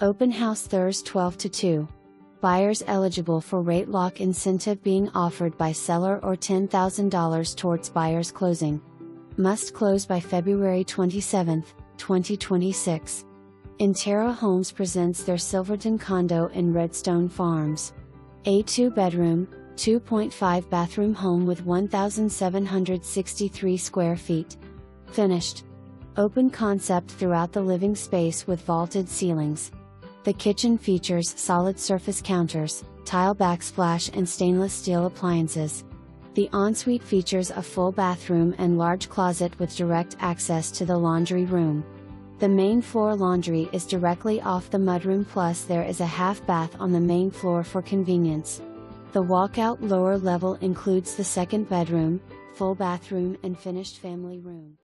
Open House Thurs 12-2. Buyers eligible for rate lock incentive being offered by seller or $10,000 towards buyer's closing. Must close by February 27, 2026. Interra Homes presents their Silverton condo in Redstone Farms. A 2-bedroom, 2.5 bathroom home with 1,763 square feet. Finished. Open concept throughout the living space with vaulted ceilings. The kitchen features solid surface counters, tile backsplash and stainless steel appliances. The ensuite features a full bathroom and large closet with direct access to the laundry room. The main floor laundry is directly off the mudroom, plus there is a half bath on the main floor for convenience. The walkout lower level includes the second bedroom, full bathroom and finished family room.